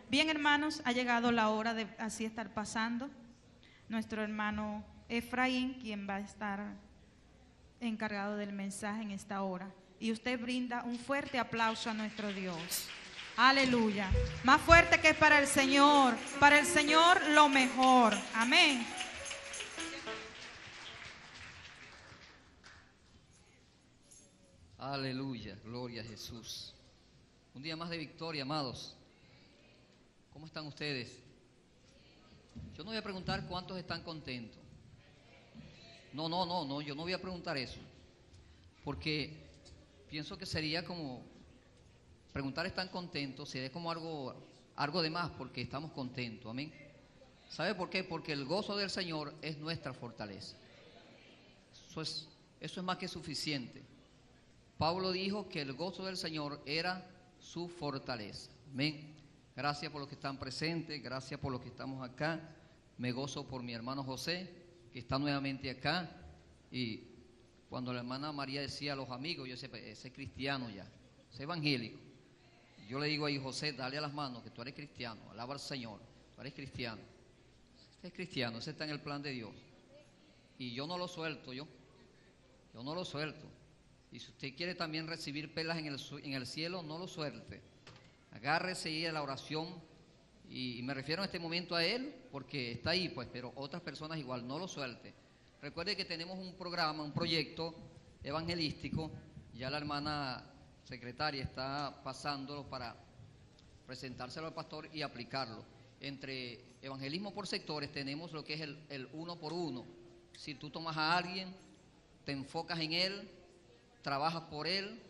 Bien, hermanos, ha llegado la hora de así estar pasando. Nuestro hermano Efraín, quien va a estar encargado del mensaje en esta hora. Y usted brinda un fuerte aplauso a nuestro Dios. Aleluya. Más fuerte que para el Señor lo mejor. Amén. Aleluya, gloria a Jesús. Un día más de victoria, amados. ¿Cómo están ustedes? Yo no voy a preguntar cuántos están contentos. No, yo no voy a preguntar eso. Porque pienso que sería como preguntar ¿están contentos? Sería como algo de más porque estamos contentos, amén. ¿Sabe por qué? Porque el gozo del Señor es nuestra fortaleza. Eso es más que suficiente. Pablo dijo que el gozo del Señor era su fortaleza. Amén. Gracias por los que están presentes, gracias por los que estamos acá. Me gozo por mi hermano José, que está nuevamente acá. Y cuando la hermana María decía a los amigos, yo decía, ese es cristiano ya, ese es evangélico. Yo le digo ahí, José, dale a las manos que tú eres cristiano, alaba al Señor, tú eres cristiano. Este es cristiano, ese está en el plan de Dios. Y yo no lo suelto, yo no lo suelto. Y si usted quiere también recibir perlas en el cielo, no lo suelte. Agárrese y a la oración. Y me refiero en este momento a él, porque está ahí, pues, pero otras personas igual, no lo suelte. Recuerde que tenemos un programa, un proyecto evangelístico. Ya la hermana secretaria está pasándolo para presentárselo al pastor y aplicarlo. Entre evangelismo por sectores tenemos lo que es el uno por uno. Si tú tomas a alguien, te enfocas en él, trabajas por él,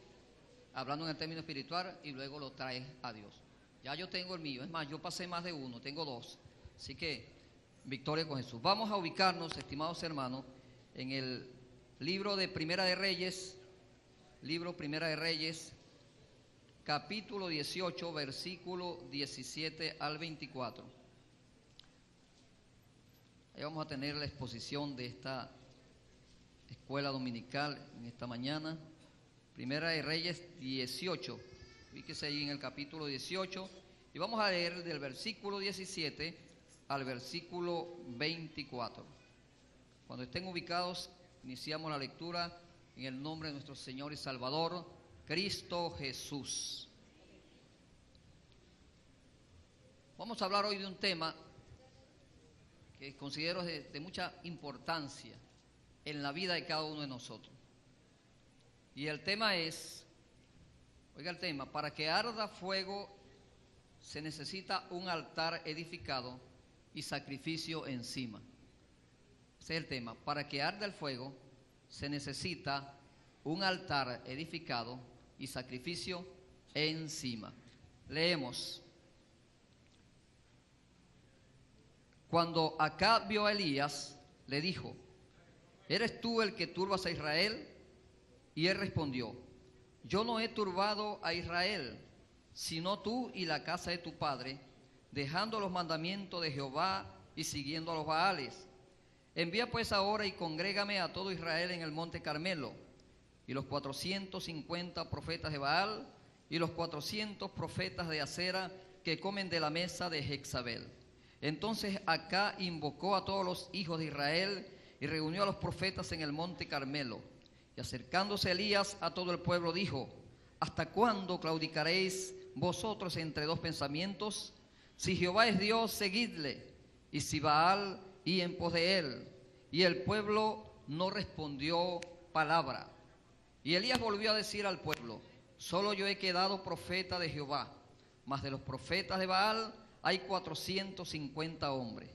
hablando en el término espiritual, y luego lo traes a Dios. Ya yo tengo el mío, es más, yo pasé más de uno, tengo dos. Así que, victoria con Jesús. Vamos a ubicarnos, estimados hermanos, en el libro de Primera de Reyes, capítulo 18, versículo 17 al 24. Ahí vamos a tener la exposición de esta escuela dominical en esta mañana. Primera de Reyes 18, fíjese ahí en el capítulo 18, y vamos a leer del versículo 17 al versículo 24. Cuando estén ubicados, iniciamos la lectura en el nombre de nuestro Señor y Salvador, Cristo Jesús. Vamos a hablar hoy de un tema que considero de mucha importancia en la vida de cada uno de nosotros. Y el tema es, oiga el tema, para que arda fuego se necesita un altar edificado y sacrificio encima. Ese es el tema, para que arda el fuego se necesita un altar edificado y sacrificio encima. Leemos. Cuando Acab vio a Elías, le dijo: ¿eres tú el que turbas a Israel? Y él respondió: yo no he turbado a Israel, sino tú y la casa de tu padre, dejando los mandamientos de Jehová y siguiendo a los Baales. Envía pues ahora y congrégame a todo Israel en el monte Carmelo, y los 450 profetas de Baal, y los 400 profetas de Acera, que comen de la mesa de Jezabel. Entonces Acab invocó a todos los hijos de Israel, y reunió a los profetas en el monte Carmelo. Y acercándose Elías a todo el pueblo dijo: ¿hasta cuándo claudicaréis vosotros entre dos pensamientos? Si Jehová es Dios, seguidle, y si Baal, y en pos de él. Y el pueblo no respondió palabra. Y Elías volvió a decir al pueblo: solo yo he quedado profeta de Jehová, mas de los profetas de Baal hay 450 hombres.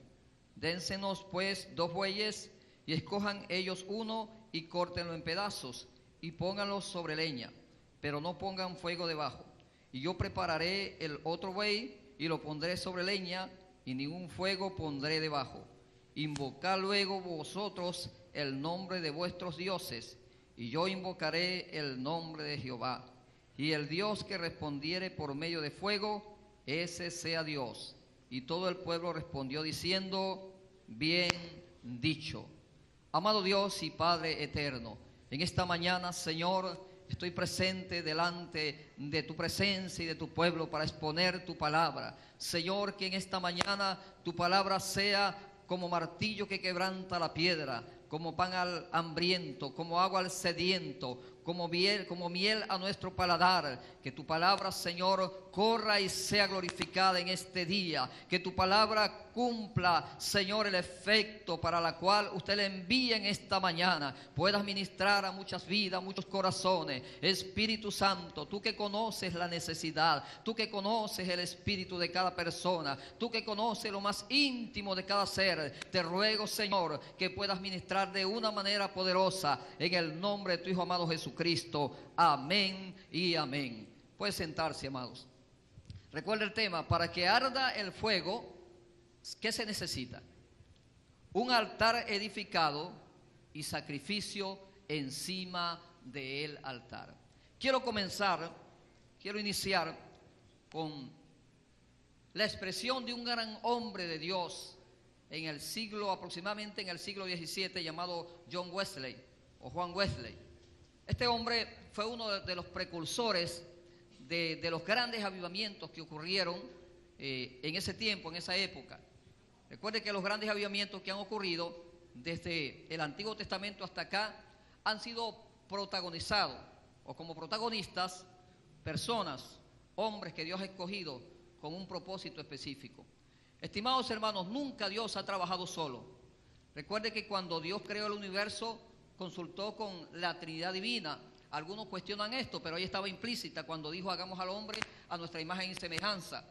Dénsenos pues 2 bueyes, y escojan ellos uno, y córtenlo en pedazos, y pónganlo sobre leña, pero no pongan fuego debajo. Y yo prepararé el otro buey, y lo pondré sobre leña, y ningún fuego pondré debajo. Invocad luego vosotros el nombre de vuestros dioses, y yo invocaré el nombre de Jehová. Y el Dios que respondiere por medio de fuego, ese sea Dios. Y todo el pueblo respondió diciendo: bien dicho. Amado Dios y Padre eterno, en esta mañana, Señor, estoy presente delante de tu presencia y de tu pueblo para exponer tu palabra. Señor, que en esta mañana tu palabra sea como martillo que quebranta la piedra, como pan al hambriento, como agua al sediento, como miel a nuestro paladar. Que tu palabra, Señor, corra y sea glorificada en este día. Que tu palabra cumpla, Señor, el efecto para la cual usted le envía en esta mañana. Puedas ministrar a muchas vidas, muchos corazones. Espíritu Santo, tú que conoces la necesidad, tú que conoces el espíritu de cada persona, tú que conoces lo más íntimo de cada ser, te ruego, Señor, que puedas ministrar de una manera poderosa en el nombre de tu Hijo amado Jesucristo. Amén y amén. Puede sentarse, amados. Recuerda el tema: para que arda el fuego, ¿qué se necesita? Un altar edificado y sacrificio encima del altar. Quiero iniciar con la expresión de un gran hombre de Dios aproximadamente en el siglo XVII, llamado John Wesley o Juan Wesley. Este hombre fue uno de los precursores de los grandes avivamientos que ocurrieron en ese tiempo, en esa época. Recuerde que los grandes avivamientos que han ocurrido desde el Antiguo Testamento hasta acá han sido protagonizados, o como protagonistas, personas, hombres que Dios ha escogido con un propósito específico. Estimados hermanos, nunca Dios ha trabajado solo. Recuerde que cuando Dios creó el universo, consultó con la Trinidad Divina. Algunos cuestionan esto, pero ahí estaba implícita cuando dijo: hagamos al hombre a nuestra imagen y semejanza.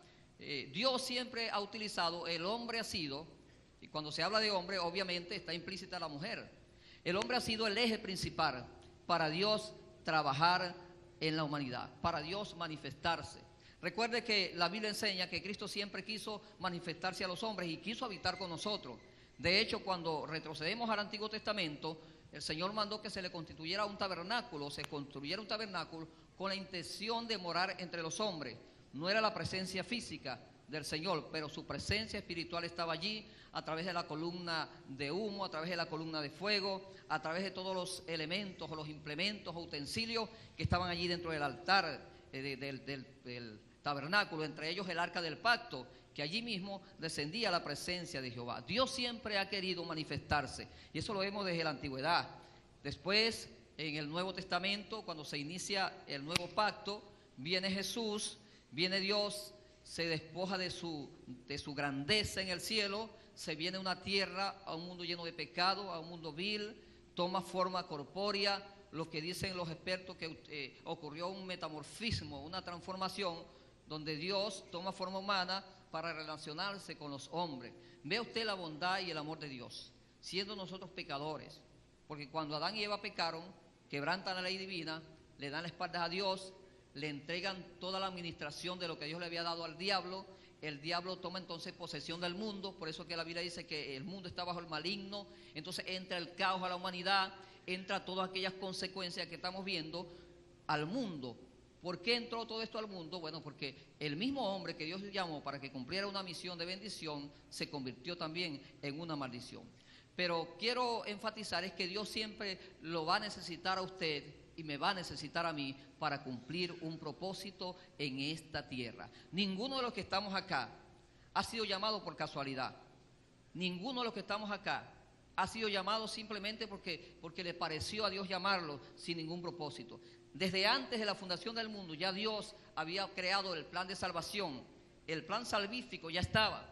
Dios siempre ha utilizado, el hombre ha sido, y cuando se habla de hombre, obviamente está implícita la mujer. El hombre ha sido el eje principal para Dios trabajar en la humanidad, para Dios manifestarse. Recuerde que la Biblia enseña que Cristo siempre quiso manifestarse a los hombres y quiso habitar con nosotros. De hecho, cuando retrocedemos al Antiguo Testamento, el Señor mandó que se le constituyera un tabernáculo, se construyera un tabernáculo con la intención de morar entre los hombres. No era la presencia física del Señor, pero su presencia espiritual estaba allí a través de la columna de humo, a través de la columna de fuego, a través de todos los elementos o los implementos o utensilios que estaban allí dentro del altar del tabernáculo, entre ellos el arca del pacto, que allí mismo descendía la presencia de Jehová. Dios siempre ha querido manifestarse, y eso lo vemos desde la antigüedad. Después, en el Nuevo Testamento, cuando se inicia el nuevo pacto, viene Jesús, viene Dios, se despoja de su grandeza en el cielo, se viene a una tierra, a un mundo lleno de pecado, a un mundo vil, toma forma corpórea. Lo que dicen los expertos que ocurrió un metamorfismo, una transformación, donde Dios toma forma humana para relacionarse con los hombres. Vea usted la bondad y el amor de Dios, siendo nosotros pecadores, porque cuando Adán y Eva pecaron, quebrantan la ley divina, le dan la espalda a Dios, le entregan toda la administración de lo que Dios le había dado al diablo. El diablo toma entonces posesión del mundo, por eso que la Biblia dice que el mundo está bajo el maligno. Entonces entra el caos a la humanidad, entra todas aquellas consecuencias que estamos viendo al mundo. ¿Por qué entró todo esto al mundo? Bueno, porque el mismo hombre que Dios llamó para que cumpliera una misión de bendición se convirtió también en una maldición. Pero quiero enfatizar es que Dios siempre lo va a necesitar a usted y me va a necesitar a mí para cumplir un propósito en esta tierra. Ninguno de los que estamos acá ha sido llamado por casualidad. Ninguno de los que estamos acá ha sido llamado simplemente porque le pareció a Dios llamarlo sin ningún propósito. Desde antes de la fundación del mundo ya Dios había creado el plan de salvación. El plan salvífico ya estaba.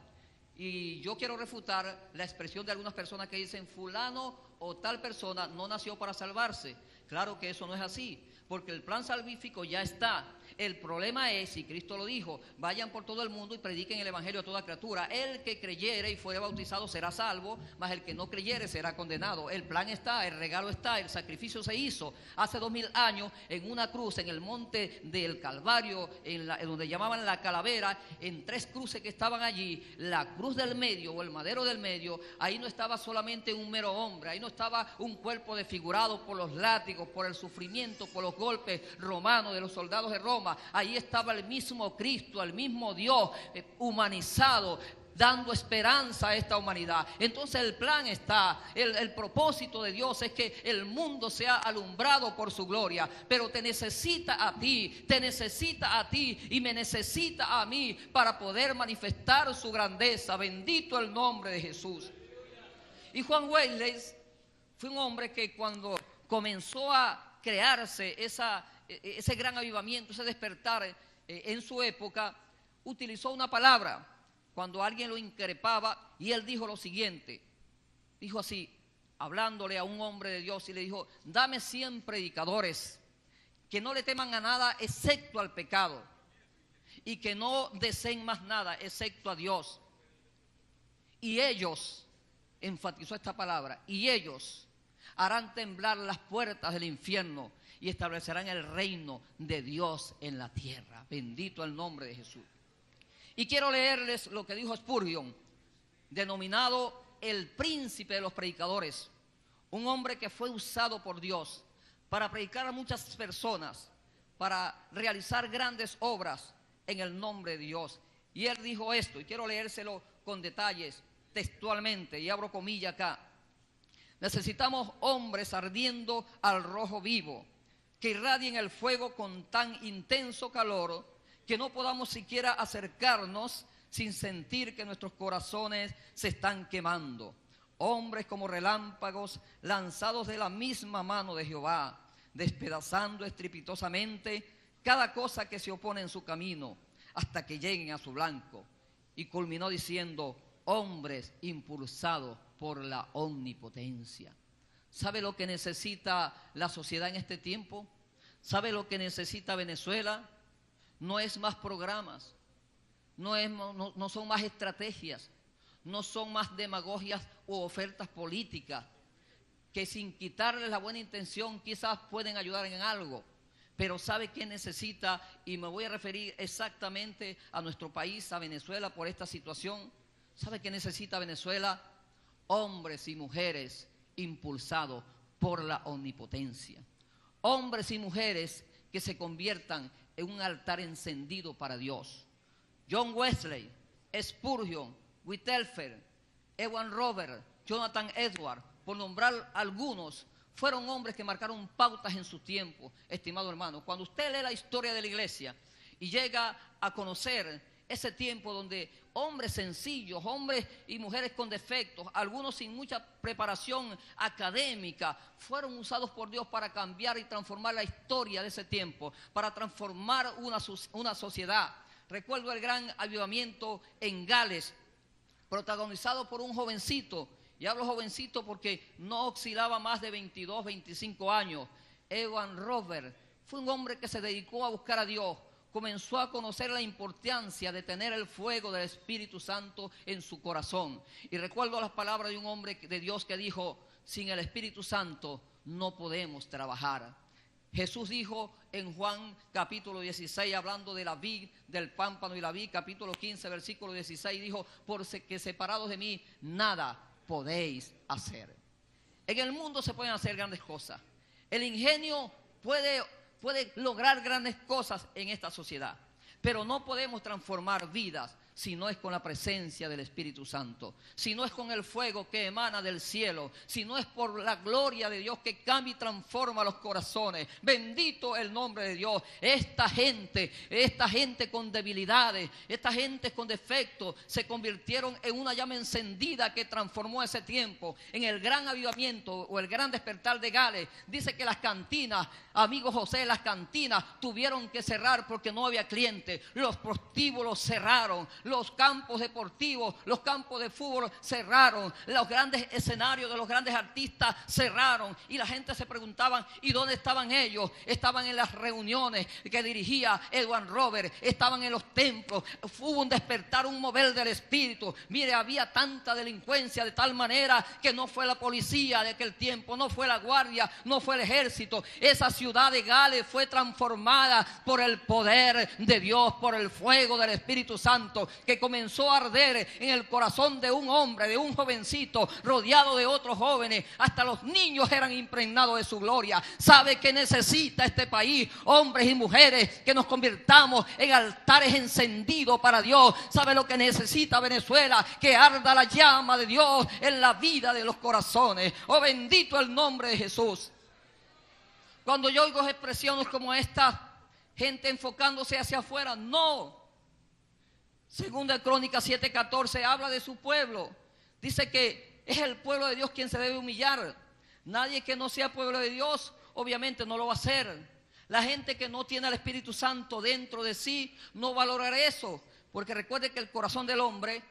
Y yo quiero refutar la expresión de algunas personas que dicen fulano o tal persona no nació para salvarse. Claro que eso no es así, porque el plan salvífico ya está. El problema es, y Cristo lo dijo, vayan por todo el mundo y prediquen el evangelio a toda criatura. El que creyere y fuere bautizado será salvo, mas el que no creyere será condenado. El plan está, el regalo está, el sacrificio se hizo hace 2000 años en una cruz, en el monte del Calvario, en donde llamaban la calavera, en 3 cruces que estaban allí. La cruz del medio o el madero del medio, ahí no estaba solamente un mero hombre, ahí no estaba un cuerpo desfigurado por los látigos, por el sufrimiento, por los golpes romanos de los soldados de Roma. Ahí estaba el mismo Cristo, el mismo Dios humanizado, dando esperanza a esta humanidad. Entonces el plan está, el propósito de Dios es que el mundo sea alumbrado por su gloria, pero te necesita a ti, te necesita a ti y me necesita a mí para poder manifestar su grandeza. Bendito el nombre de Jesús. Y Juan Wesley fue un hombre que cuando comenzó a crearse ese gran avivamiento, ese despertar en su época, utilizó una palabra cuando alguien lo increpaba, y él dijo lo siguiente, dijo así, hablándole a un hombre de Dios, y le dijo: dame 100 predicadores que no le teman a nada excepto al pecado y que no deseen más nada excepto a Dios, y ellos, enfatizó esta palabra, y ellos harán temblar las puertas del infierno y establecerán el reino de Dios en la tierra. Bendito el nombre de Jesús. Y quiero leerles lo que dijo Spurgeon, denominado el príncipe de los predicadores, un hombre que fue usado por Dios para predicar a muchas personas, para realizar grandes obras en el nombre de Dios. Y él dijo esto, y quiero leérselo con detalles, textualmente, y abro comilla acá: necesitamos hombres ardiendo al rojo vivo, que irradien el fuego con tan intenso calor que no podamos siquiera acercarnos sin sentir que nuestros corazones se están quemando. Hombres como relámpagos lanzados de la misma mano de Jehová, despedazando estrepitosamente cada cosa que se opone en su camino, hasta que lleguen a su blanco. Y culminó diciendo: hombres impulsados por la omnipotencia. ¿Sabe lo que necesita la sociedad en este tiempo? ¿Sabe lo que necesita Venezuela? No es más programas, no son más estrategias, no son más demagogias u ofertas políticas, que sin quitarles la buena intención quizás pueden ayudar en algo. Pero ¿sabe qué necesita? Y me voy a referir exactamente a nuestro país, a Venezuela, por esta situación. ¿Sabe qué necesita Venezuela? Hombres y mujeres impulsados por la omnipotencia. Hombres y mujeres que se conviertan en un altar encendido para Dios. John Wesley, Spurgeon, Whitefield, Ewan Robert, Jonathan Edwards, por nombrar algunos, fueron hombres que marcaron pautas en su tiempo, estimado hermano. Cuando usted lee la historia de la iglesia y llega a conocer ese tiempo donde hombres sencillos, hombres y mujeres con defectos, algunos sin mucha preparación académica, fueron usados por Dios para cambiar y transformar la historia de ese tiempo, para transformar una sociedad. Recuerdo el gran avivamiento en Gales, protagonizado por un jovencito, y hablo jovencito porque no oscilaba más de 22, 25 años, Ewan Robert. Fue un hombre que se dedicó a buscar a Dios. Comenzó a conocer la importancia de tener el fuego del Espíritu Santo en su corazón. Y recuerdo las palabras de un hombre de Dios que dijo: sin el Espíritu Santo no podemos trabajar. Jesús dijo en Juan capítulo 16, hablando de la vid, del pámpano y la vid, capítulo 15, versículo 16, dijo: porque separados de mí nada podéis hacer. En el mundo se pueden hacer grandes cosas. El ingenio puede lograr grandes cosas en esta sociedad, pero no podemos transformar vidas si no es con la presencia del Espíritu Santo, si no es con el fuego que emana del cielo, si no es por la gloria de Dios que cambia y transforma los corazones. Bendito el nombre de Dios. Esta gente con debilidades, esta gente con defectos, se convirtieron en una llama encendida que transformó ese tiempo. En el gran avivamiento o el gran despertar de Gales, dice que las cantinas, amigo José, las cantinas tuvieron que cerrar porque no había clientes. Los prostíbulos cerraron, los campos deportivos, los campos de fútbol cerraron, los grandes escenarios de los grandes artistas cerraron, y la gente se preguntaba: ¿y dónde estaban ellos? Estaban en las reuniones que dirigía Ewan Robert, estaban en los templos. Hubo un despertar, un mover del Espíritu. Mire, había tanta delincuencia de tal manera que no fue la policía de aquel tiempo, no fue la guardia, no fue el ejército. Esa ciudad de Gales fue transformada por el poder de Dios, por el fuego del Espíritu Santo. que comenzó a arder en el corazón de un hombre, de un jovencito, rodeado de otros jóvenes. Hasta los niños eran impregnados de su gloria. ¿Sabe que necesita este país? Hombres y mujeres que nos convirtamos en altares encendidos para Dios. ¿Sabe lo que necesita Venezuela? Que arda la llama de Dios en la vida de los corazones. Oh, bendito el nombre de Jesús. Cuando yo oigo expresiones como esta, gente enfocándose hacia afuera, no. Segunda de Crónicas 7:14 habla de su pueblo. Dice que es el pueblo de Dios quien se debe humillar. Nadie que no sea pueblo de Dios, obviamente no lo va a hacer. La gente que no tiene al Espíritu Santo dentro de sí, no valorará eso. Porque recuerde que el corazón del hombre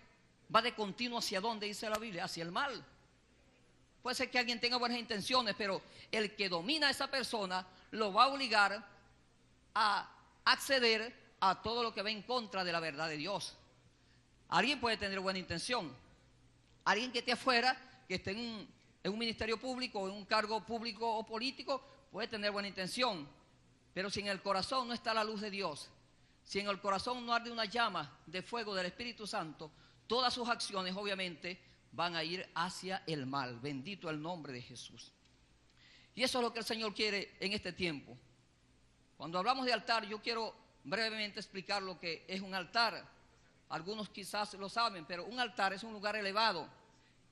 va de continuo hacia ¿dónde dice la Biblia? Hacia el mal. Puede ser que alguien tenga buenas intenciones, pero el que domina a esa persona lo va a obligar a acceder a todo lo que va en contra de la verdad de Dios. Alguien puede tener buena intención. Alguien que esté afuera, que esté en un ministerio público, en un cargo público o político, puede tener buena intención. Pero si en el corazón no está la luz de Dios, si en el corazón no arde una llama de fuego del Espíritu Santo, todas sus acciones obviamente van a ir hacia el mal. Bendito el nombre de Jesús. Y eso es lo que el Señor quiere en este tiempo. Cuando hablamos de altar, yo quiero brevemente explicar lo que es un altar. Algunos quizás lo saben, pero un altar es un lugar elevado.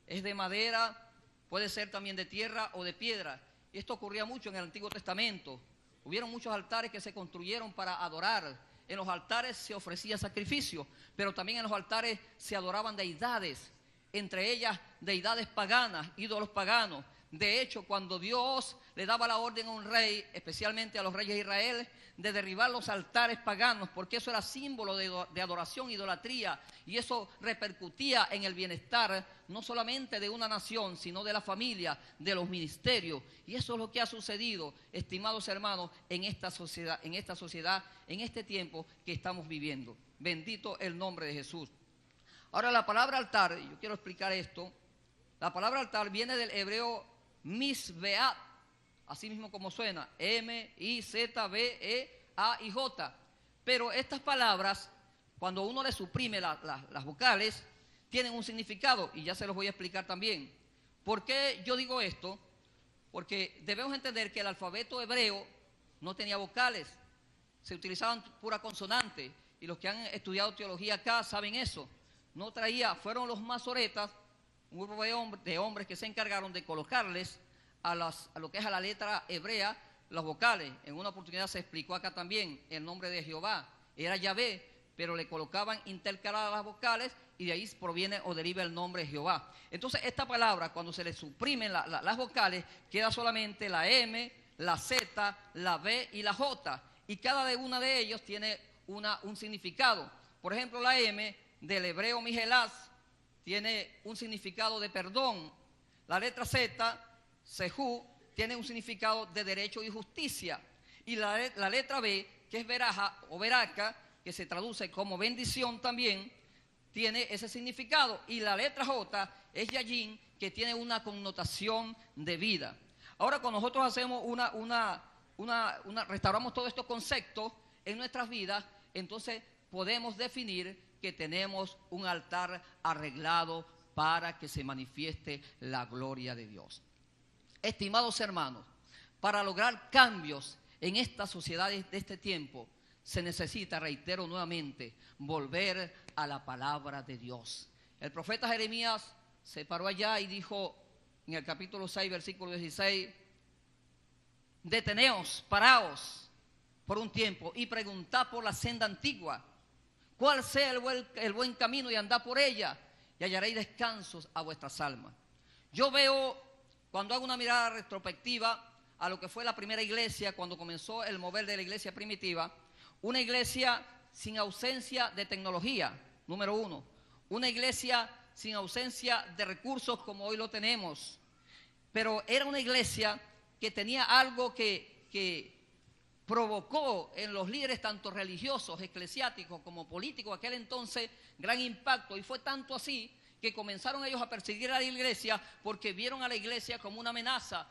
Es de madera, puede ser también de tierra o de piedra. Y esto ocurría mucho en el Antiguo Testamento. Hubieron muchos altares que se construyeron para adorar. En los altares se ofrecía sacrificio, pero también en los altares se adoraban deidades. Entre ellas deidades paganas, ídolos paganos. De hecho, cuando Dios le daba la orden a un rey, especialmente a los reyes de Israel, de derribar los altares paganos, porque eso era símbolo de adoración, idolatría, y eso repercutía en el bienestar no solamente de una nación, sino de la familia, de los ministerios. Y eso es lo que ha sucedido, estimados hermanos, en esta sociedad, en este tiempo que estamos viviendo. Bendito el nombre de Jesús. Ahora, la palabra altar, yo quiero explicar esto. La palabra altar viene del hebreo Mizbeat, así mismo como suena, M-I-Z-B-E-A-I-J. Pero estas palabras, cuando uno le suprime las vocales, tienen un significado, y ya se los voy a explicar también. ¿Por qué yo digo esto? Porque debemos entender que el alfabeto hebreo no tenía vocales, se utilizaban pura consonante, y los que han estudiado teología acá saben eso. No traía, fueron los masoretas, un grupo de hombres que se encargaron de colocarles a lo que es a la letra hebrea las vocales. En una oportunidad se explicó acá también el nombre de Jehová, era Yahvé, pero le colocaban intercaladas las vocales y de ahí proviene o deriva el nombre de Jehová. Entonces esta palabra, cuando se le suprimen las vocales, queda solamente la M, la Z, la B y la J, y cada una de ellos tiene un significado. Por ejemplo, la M del hebreo Mijelaz tiene un significado de perdón. La letra Z, Sehú, tiene un significado de derecho y justicia. Y la letra B, que es veraja o veraca, que se traduce como bendición también, tiene ese significado. Y la letra J es Yayin, que tiene una connotación de vida. Ahora, cuando nosotros hacemos restauramos todos estos conceptos en nuestras vidas, entonces podemos definir que tenemos un altar arreglado para que se manifieste la gloria de Dios. Estimados hermanos, para lograr cambios en estas sociedades de este tiempo, se necesita, reitero nuevamente, volver a la palabra de Dios. El profeta Jeremías se paró allá y dijo en el capítulo 6, versículo 16, deteneos, paraos por un tiempo y preguntad por la senda antigua, cuál sea el buen camino, y andad por ella, y hallaréis descansos a vuestras almas. Yo veo, cuando hago una mirada retrospectiva a lo que fue la primera iglesia, cuando comenzó el mover de la iglesia primitiva, una iglesia sin ausencia de tecnología, número uno. Una iglesia sin ausencia de recursos como hoy lo tenemos. Pero era una iglesia que tenía algo que provocó en los líderes tanto religiosos, eclesiásticos como políticos aquel entonces gran impacto, y fue tanto así que comenzaron ellos a perseguir a la iglesia porque vieron a la iglesia como una amenaza.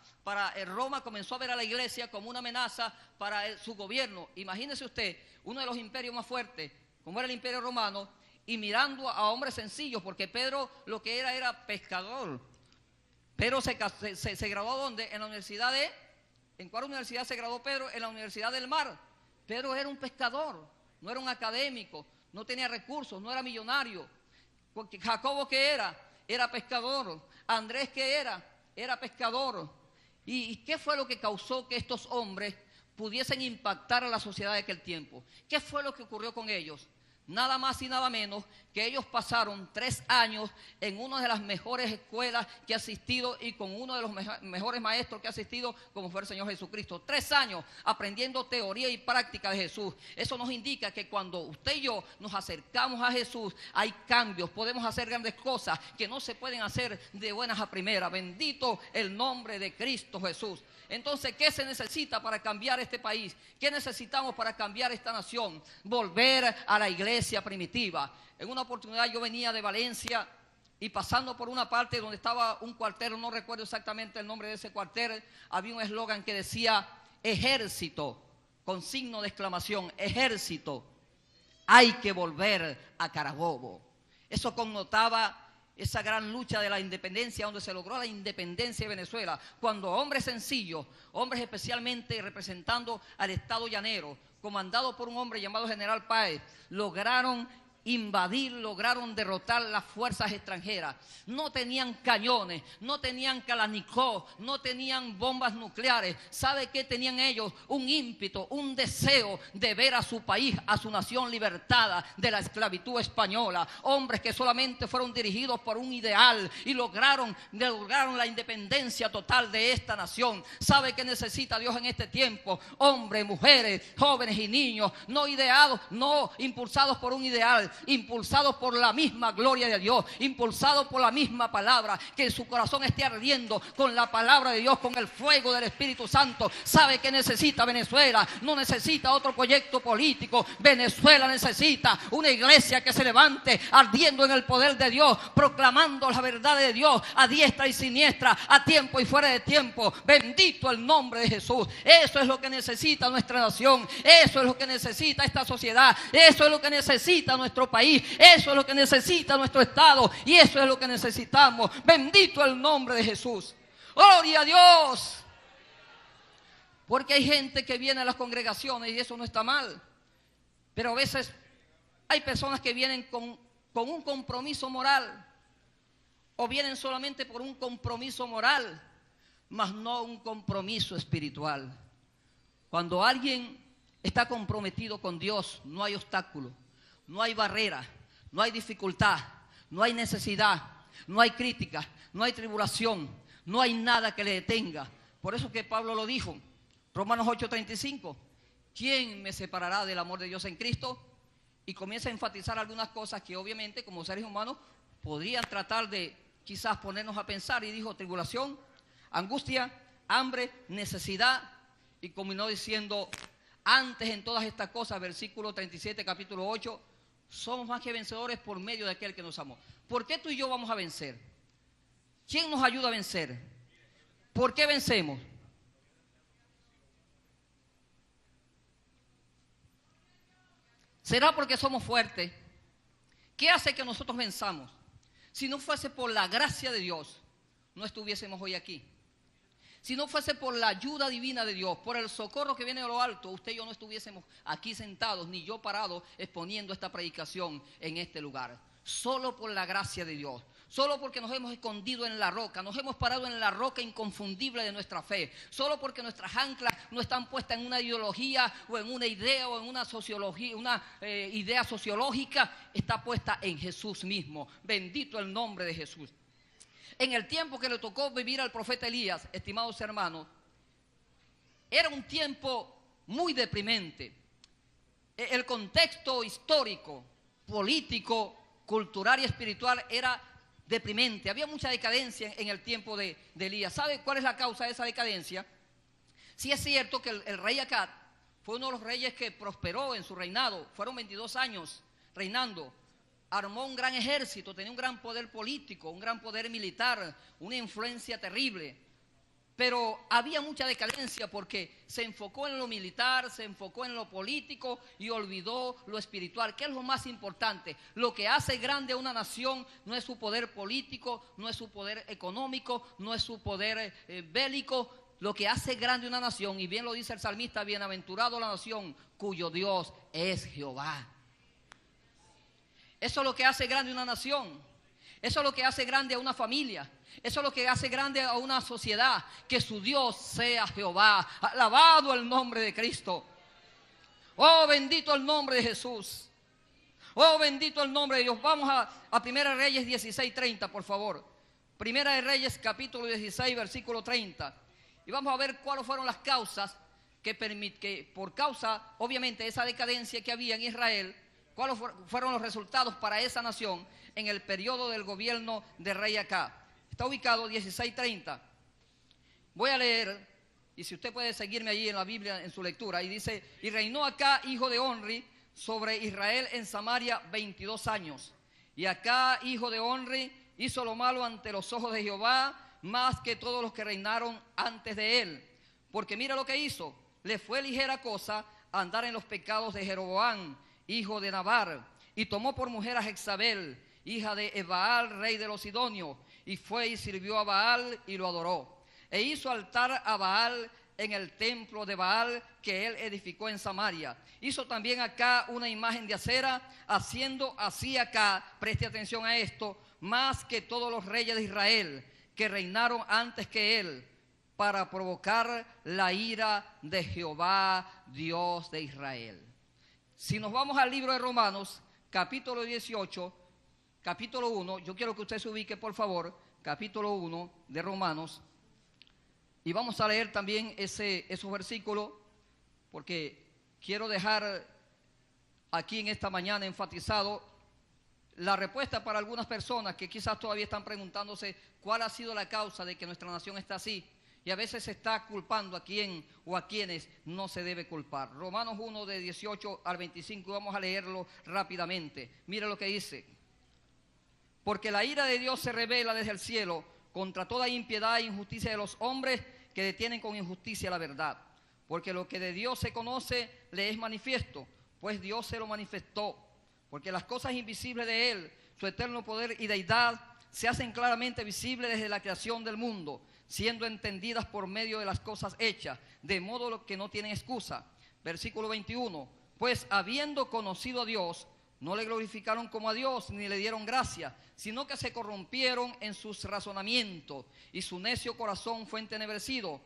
Roma comenzó a ver a la iglesia como una amenaza para su gobierno. Imagínese usted, uno de los imperios más fuertes, como era el imperio romano, y mirando a hombres sencillos, porque Pedro lo que era pescador. Pedro se graduó ¿dónde? En la universidad de... ¿En cuál universidad se graduó Pedro? En la Universidad del Mar. Pedro era un pescador, no era un académico, no tenía recursos, no era millonario. Porque Jacobo, ¿qué era? Era pescador. Andrés, ¿qué era? Era pescador. ¿Y qué fue lo que causó que estos hombres pudiesen impactar a la sociedad de aquel tiempo? ¿Qué fue lo que ocurrió con ellos? Nada más y nada menos que ellos pasaron 3 años en una de las mejores escuelas que ha asistido y con uno de los mejores maestros que ha asistido, como fue el Señor Jesucristo. 3 años aprendiendo teoría y práctica de Jesús. Eso nos indica que cuando usted y yo nos acercamos a Jesús, hay cambios, podemos hacer grandes cosas que no se pueden hacer de buenas a primeras. Bendito el nombre de Cristo Jesús. Entonces, ¿qué se necesita para cambiar este país? ¿Qué necesitamos para cambiar esta nación? Volver a la iglesia primitiva. En una oportunidad yo venía de Valencia y pasando por una parte donde estaba un cuartel, no recuerdo exactamente el nombre de ese cuartel, había un eslogan que decía ejército, con signo de exclamación, ejército, hay que volver a Carabobo. Eso connotaba esa gran lucha de la independencia, donde se logró la independencia de Venezuela, cuando hombres sencillos, hombres especialmente representando al Estado llanero, comandado por un hombre llamado General Páez, lograron invadir, lograron derrotar las fuerzas extranjeras. No tenían cañones, no tenían Kalashnikov, no tenían bombas nucleares. ¿Sabe qué tenían ellos? Un ímpetu, un deseo de ver a su país, a su nación libertada de la esclavitud española. Hombres que solamente fueron dirigidos por un ideal y lograron la independencia total de esta nación. ¿Sabe qué necesita Dios en este tiempo? Hombres, mujeres, jóvenes y niños, no ideados, no impulsados por un ideal, impulsados por la misma gloria de Dios, impulsados por la misma palabra, que su corazón esté ardiendo con la palabra de Dios, con el fuego del Espíritu Santo. ¿Sabe qué necesita Venezuela? No necesita otro proyecto político. Venezuela necesita una iglesia que se levante ardiendo en el poder de Dios, proclamando la verdad de Dios a diestra y siniestra, a tiempo y fuera de tiempo. Bendito el nombre de Jesús. Eso es lo que necesita nuestra nación, eso es lo que necesita esta sociedad, eso es lo que necesita nuestro país, eso es lo que necesita nuestro estado y eso es lo que necesitamos. Bendito el nombre de Jesús. Gloria a Dios. Porque hay gente que viene a las congregaciones y eso no está mal, pero a veces hay personas que vienen con un compromiso moral, o vienen solamente por un compromiso moral, mas no un compromiso espiritual. Cuando alguien está comprometido con Dios, no hay obstáculo, no hay barrera, no hay dificultad, no hay necesidad, no hay crítica, no hay tribulación, no hay nada que le detenga. Por eso que Pablo lo dijo, Romanos 8:35, ¿quién me separará del amor de Dios en Cristo? Y comienza a enfatizar algunas cosas que obviamente como seres humanos podrían tratar de quizás ponernos a pensar, y dijo tribulación, angustia, hambre, necesidad, y culminó diciendo, antes en todas estas cosas, versículo 37, capítulo 8, somos más que vencedores por medio de aquel que nos amó. ¿Por qué tú y yo vamos a vencer? ¿Quién nos ayuda a vencer? ¿Por qué vencemos? ¿Será porque somos fuertes? ¿Qué hace que nosotros venzamos? Si no fuese por la gracia de Dios, no estuviésemos hoy aquí. Si no fuese por la ayuda divina de Dios, por el socorro que viene de lo alto, usted y yo no estuviésemos aquí sentados, ni yo parado exponiendo esta predicación en este lugar. Solo por la gracia de Dios, solo porque nos hemos escondido en la roca, nos hemos parado en la roca inconfundible de nuestra fe, solo porque nuestras anclas no están puestas en una ideología o en una idea o en una sociología, idea sociológica, está puesta en Jesús mismo. Bendito el nombre de Jesús. En el tiempo que le tocó vivir al profeta Elías, estimados hermanos, era un tiempo muy deprimente. El contexto histórico, político, cultural y espiritual era deprimente. Había mucha decadencia en el tiempo de Elías. ¿Sabe cuál es la causa de esa decadencia? Sí es cierto que el rey Acab fue uno de los reyes que prosperó en su reinado. Fueron 22 años reinando. Armó un gran ejército, tenía un gran poder político, un gran poder militar, una influencia terrible. Pero había mucha decadencia porque se enfocó en lo militar, se enfocó en lo político y olvidó lo espiritual, que es lo más importante. Lo que hace grande a una nación no es su poder político, no es su poder económico, no es su poder bélico. Lo que hace grande una nación, y bien lo dice el salmista, bienaventurado la nación cuyo Dios es Jehová. Eso es lo que hace grande una nación. Eso es lo que hace grande a una familia. Eso es lo que hace grande a una sociedad. Que su Dios sea Jehová. Alabado el nombre de Cristo. Oh, bendito el nombre de Jesús. Oh, bendito el nombre de Dios. Vamos a Primera de Reyes 16:30, por favor. Primera de Reyes, capítulo 16, versículo 30. Y vamos a ver cuáles fueron las causas que por causa, obviamente, de esa decadencia que había en Israel, cuáles fueron los resultados para esa nación en el periodo del gobierno de rey Acab. Está ubicado 16:30. Voy a leer, y si usted puede seguirme allí en la Biblia, en su lectura, y dice: y reinó Acab, hijo de Onri, sobre Israel en Samaria 22 años. Y Acab, hijo de Onri, hizo lo malo ante los ojos de Jehová, más que todos los que reinaron antes de él. Porque mira lo que hizo: le fue ligera cosa andar en los pecados de Jeroboam, hijo de Nabar, y tomó por mujer a Jezabel, hija de Baal, rey de los Sidonios, y fue y sirvió a Baal y lo adoró. E hizo altar a Baal en el templo de Baal que él edificó en Samaria. Hizo también acá una imagen de acera, haciendo así acá, preste atención a esto, más que todos los reyes de Israel que reinaron antes que él, para provocar la ira de Jehová, Dios de Israel. Si nos vamos al libro de Romanos, capítulo 18, capítulo 1, yo quiero que usted se ubique, por favor, capítulo 1 de Romanos, y vamos a leer también esos versículos, porque quiero dejar aquí en esta mañana enfatizado la respuesta para algunas personas que quizás todavía están preguntándose cuál ha sido la causa de que nuestra nación está así. Y a veces se está culpando a quien o a quienes no se debe culpar. Romanos 1 de 18 al 25, vamos a leerlo rápidamente. Mira lo que dice: porque la ira de Dios se revela desde el cielo contra toda impiedad e injusticia de los hombres que detienen con injusticia la verdad. Porque lo que de Dios se conoce le es manifiesto, pues Dios se lo manifestó. Porque las cosas invisibles de Él, su eterno poder y deidad, se hacen claramente visibles desde la creación del mundo, siendo entendidas por medio de las cosas hechas, de modo que no tienen excusa. Versículo 21, pues habiendo conocido a Dios, no le glorificaron como a Dios, ni le dieron gracia, sino que se corrompieron en sus razonamientos, y su necio corazón fue entenebrecido.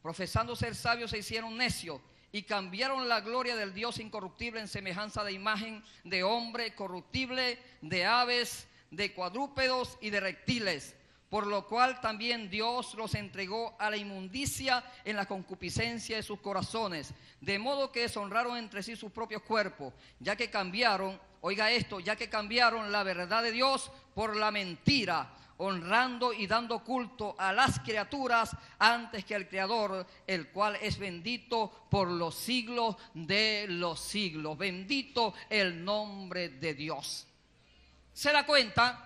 Profesando ser sabios, se hicieron necios, y cambiaron la gloria del Dios incorruptible en semejanza de imagen de hombre corruptible, de aves, de cuadrúpedos y de reptiles. Por lo cual también Dios los entregó a la inmundicia en la concupiscencia de sus corazones, de modo que deshonraron entre sí sus propios cuerpos, ya que cambiaron, oiga esto, ya que cambiaron la verdad de Dios por la mentira, honrando y dando culto a las criaturas antes que al Creador, el cual es bendito por los siglos de los siglos. Bendito el nombre de Dios. ¿Se da cuenta?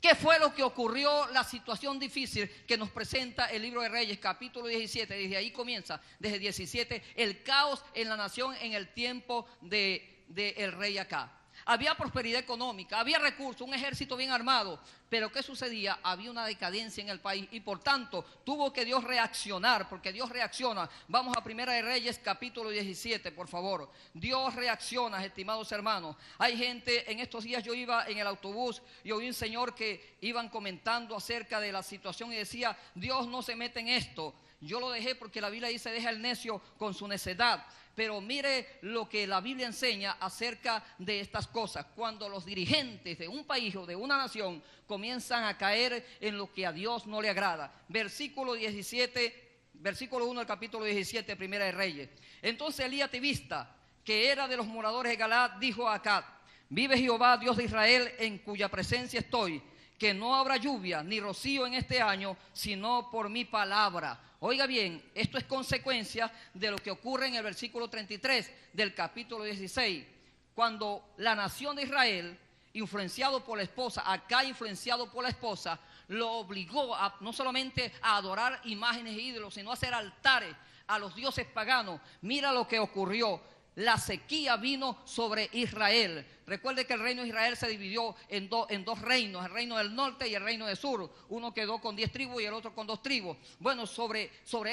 ¿Qué fue lo que ocurrió? La situación difícil que nos presenta el libro de Reyes, capítulo 17. Desde ahí comienza, desde 17, el caos en la nación en el tiempo del rey Acab. Había prosperidad económica, había recursos, un ejército bien armado, pero ¿qué sucedía? Había una decadencia en el país y por tanto tuvo que Dios reaccionar, porque Dios reacciona. Vamos a Primera de Reyes, capítulo 17, por favor. Dios reacciona, estimados hermanos. Hay gente, en estos días yo iba en el autobús y oí un señor que iban comentando acerca de la situación y decía: Dios no se mete en esto. Yo lo dejé porque la Biblia dice: deja el necio con su necedad. Pero mire lo que la Biblia enseña acerca de estas cosas. Cuando los dirigentes de un país o de una nación comienzan a caer en lo que a Dios no le agrada. Versículo 17, versículo 1 del capítulo 17, Primera de Reyes. Entonces Elías Tibista, que era de los moradores de Galaad, dijo a Acab: vive Jehová, Dios de Israel, en cuya presencia estoy, que no habrá lluvia ni rocío en este año, sino por mi palabra. Oiga bien, esto es consecuencia de lo que ocurre en el versículo 33 del capítulo 16, cuando la nación de Israel influenciado por la esposa, Acab influenciado por la esposa, lo obligó a no solamente a adorar imágenes e ídolos, sino a hacer altares a los dioses paganos. Mira lo que ocurrió. La sequía vino sobre Israel. Recuerde que el reino de Israel se dividió en dos reinos, el reino del norte y el reino del sur. Uno quedó con 10 tribus y el otro con 2 tribus. Bueno, sobre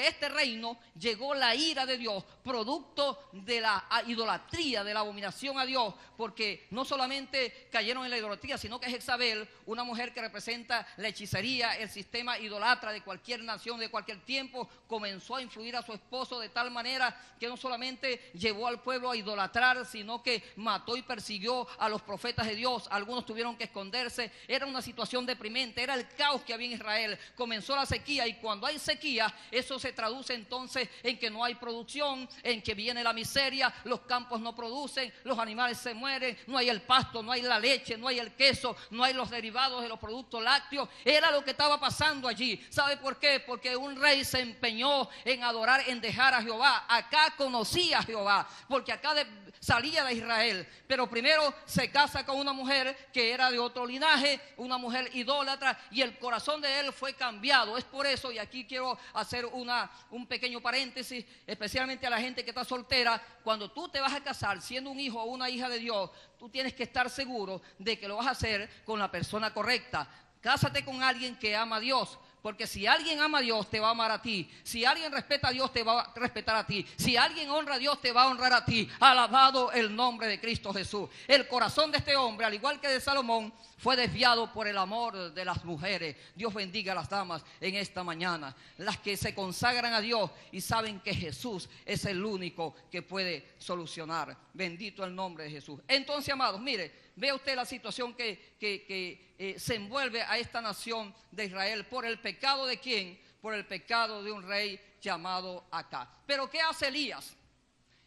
este reino llegó la ira de Dios, producto de la idolatría, de la abominación a Dios, porque no solamente cayeron en la idolatría, sino que Jezabel, una mujer que representa la hechicería, el sistema idolatra de cualquier nación, de cualquier tiempo, comenzó a influir a su esposo de tal manera que no solamente llevó al pueblo a idolatrar, sino que mató y persiguió a los profetas de Dios. Algunos tuvieron que esconderse. Era una situación deprimente, era el caos que había en Israel. Comenzó la sequía, y cuando hay sequía, eso se traduce entonces en que no hay producción, en que viene la miseria, los campos no producen, los animales se mueren, no hay el pasto, no hay la leche, no hay el queso, no hay los derivados de los productos lácteos. Era lo que estaba pasando allí. ¿Sabe por qué? Porque un rey se empeñó en adorar, en dejar a Jehová. Acá conocía a Jehová, porque acá salía de Israel, pero primero se casa con una mujer que era de otro linaje, una mujer idólatra, y el corazón de él fue cambiado. Es por eso, y aquí quiero hacer un pequeño paréntesis, especialmente a la gente que está soltera. Cuando tú te vas a casar siendo un hijo o una hija de Dios, tú tienes que estar seguro de que lo vas a hacer con la persona correcta. Cásate con alguien que ama a Dios, porque si alguien ama a Dios, te va a amar a ti. Si alguien respeta a Dios, te va a respetar a ti. Si alguien honra a Dios, te va a honrar a ti. Alabado el nombre de Cristo Jesús. El corazón de este hombre, al igual que de Salomón, fue desviado por el amor de las mujeres. Dios bendiga a las damas en esta mañana, las que se consagran a Dios y saben que Jesús es el único que puede solucionar. Bendito el nombre de Jesús. Entonces, amados, mire, vea usted la situación que se envuelve a esta nación de Israel. ¿Por el pecado de quién? Por el pecado de un rey llamado Acab. Pero ¿qué hace Elías?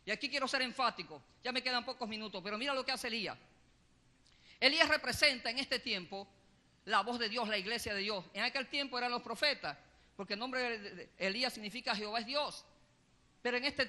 Y aquí quiero ser enfático, ya me quedan pocos minutos, pero mira lo que hace Elías. Elías representa en este tiempo la voz de Dios, la iglesia de Dios. En aquel tiempo eran los profetas, porque el nombre de Elías significa Jehová es Dios. Pero en este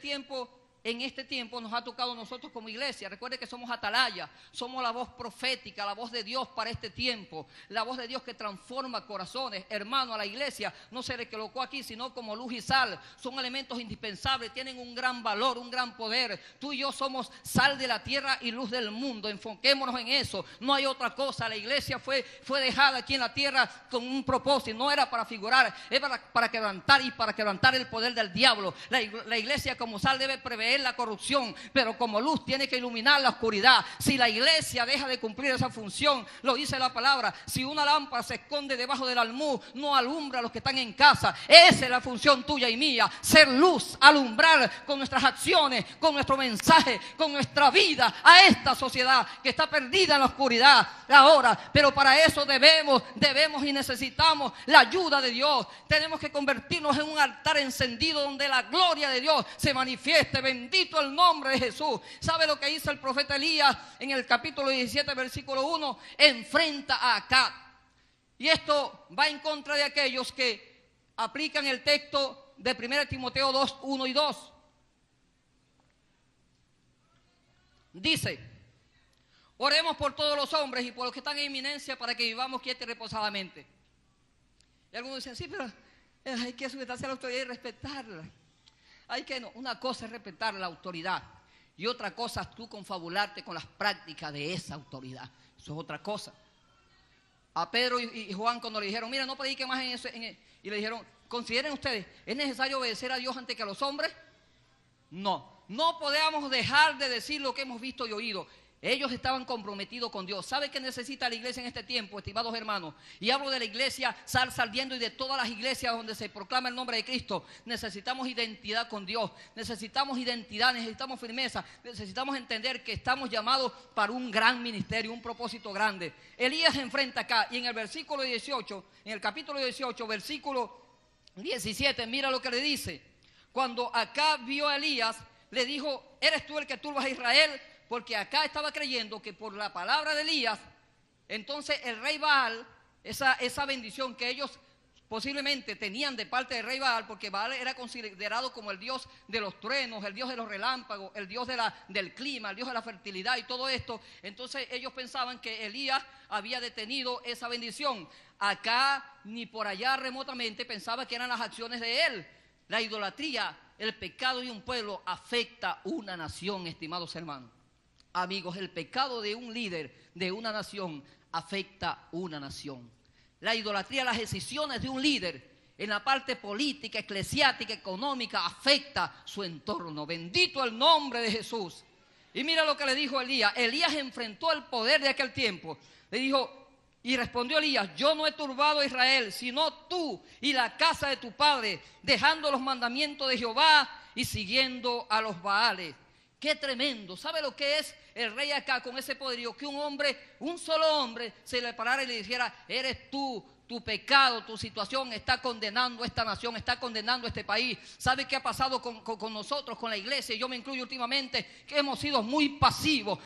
tiempo nos ha tocado a nosotros como iglesia. Recuerde que somos atalaya, somos la voz profética, la voz de Dios para este tiempo, la voz de Dios que transforma corazones. Hermano, a la iglesia no se le colocó aquí sino como luz y sal. Son elementos indispensables, tienen un gran valor, un gran poder. Tú y yo somos sal de la tierra y luz del mundo. Enfoquémonos en eso, no hay otra cosa. La iglesia fue dejada aquí en la tierra con un propósito, no era para figurar, era para quebrantar el poder del diablo. La iglesia como sal debe prever la corrupción, pero como luz tiene que iluminar la oscuridad. Si la iglesia deja de cumplir esa función, lo dice la palabra, si una lámpara se esconde debajo del almud, no alumbra a los que están en casa. Esa es la función tuya y mía, ser luz, alumbrar con nuestras acciones, con nuestro mensaje, con nuestra vida a esta sociedad que está perdida en la oscuridad ahora. Pero para eso debemos y necesitamos la ayuda de Dios. Tenemos que convertirnos en un altar encendido donde la gloria de Dios se manifieste. Bendito el nombre de Jesús. ¿Sabe lo que hizo el profeta Elías en el capítulo 17, versículo 1? Enfrenta a Acab. Y esto va en contra de aquellos que aplican el texto de 1 Timoteo 2, 1 y 2. Dice: oremos por todos los hombres y por los que están en eminencia, para que vivamos quietos y reposadamente. Y algunos dicen: sí, pero hay que sujetarse a la autoridad y respetarla. Una cosa es respetar la autoridad y otra cosa es tú confabularte con las prácticas de esa autoridad. Eso es otra cosa. A Pedro y Juan, cuando le dijeron: mira, no prediquen más en eso, y le dijeron: consideren ustedes, ¿es necesario obedecer a Dios antes que a los hombres? No podemos dejar de decir lo que hemos visto y oído. Ellos estaban comprometidos con Dios. ¿Sabe qué necesita la iglesia en este tiempo, estimados hermanos? Y hablo de la iglesia Saliendo y de todas las iglesias donde se proclama el nombre de Cristo. Necesitamos identidad con Dios. Necesitamos identidad, necesitamos firmeza. Necesitamos entender que estamos llamados para un gran ministerio, un propósito grande. Elías se enfrenta acá, y en el versículo 18, en el capítulo 18, versículo 17, mira lo que le dice. Cuando acá vio a Elías, le dijo: ¿eres tú el que turbas a Israel? Porque acá estaba creyendo que por la palabra de Elías, entonces el rey Baal, esa bendición que ellos posiblemente tenían de parte del rey Baal, porque Baal era considerado como el dios de los truenos, el dios de los relámpagos, el dios del clima, el dios de la fertilidad y todo esto. Entonces ellos pensaban que Elías había detenido esa bendición. Acá ni por allá remotamente pensaba que eran las acciones de él. La idolatría, el pecado de un pueblo afecta una nación, estimados hermanos. Amigos, el pecado de un líder de una nación afecta una nación. La idolatría, las decisiones de un líder en la parte política, eclesiástica, económica, afecta su entorno. Bendito el nombre de Jesús. Y mira lo que le dijo Elías. Elías enfrentó el poder de aquel tiempo. Le dijo, y respondió Elías: yo no he turbado a Israel, sino tú y la casa de tu padre, dejando los mandamientos de Jehová y siguiendo a los Baales. Qué tremendo. ¿Sabe lo que es el rey acá con ese poderío? Que un hombre, un solo hombre, se le parara y le dijera: eres tú, tu pecado, tu situación está condenando a esta nación, está condenando a este país. ¿Sabe qué ha pasado con nosotros, con la iglesia? Yo me incluyo últimamente, que hemos sido muy pasivos,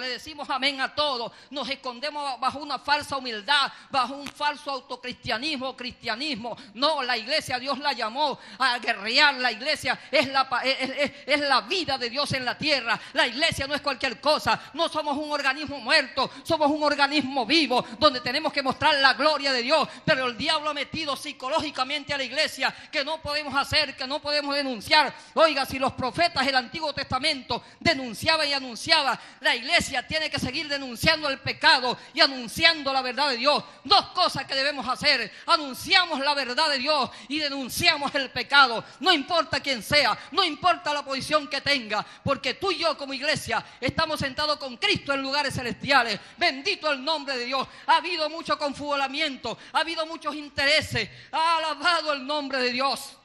le decimos amén a todo, nos escondemos bajo una falsa humildad, bajo un falso autocristianismo, cristianismo. No, la iglesia Dios la llamó a guerrear. La iglesia es la vida de Dios en la tierra. La iglesia no es cualquier cosa, no somos un organismo muerto, somos un organismo vivo, donde tenemos que mostrar la gloria de Dios. Pero el diablo ha metido psicológicamente a la iglesia que no podemos hacer, que no podemos denunciar. Oiga, si los profetas del Antiguo Testamento denunciaban y anunciaban, la iglesia tiene que seguir denunciando el pecado y anunciando la verdad de Dios. Dos cosas que debemos hacer: anunciamos la verdad de Dios y denunciamos el pecado. No importa quién sea, no importa la posición que tenga, porque tú y yo como iglesia estamos sentados con Cristo en lugares celestiales. Bendito el nombre de Dios. Ha habido mucho confabulamiento, ha habido muchos intereses. Ha alabado el nombre de Dios.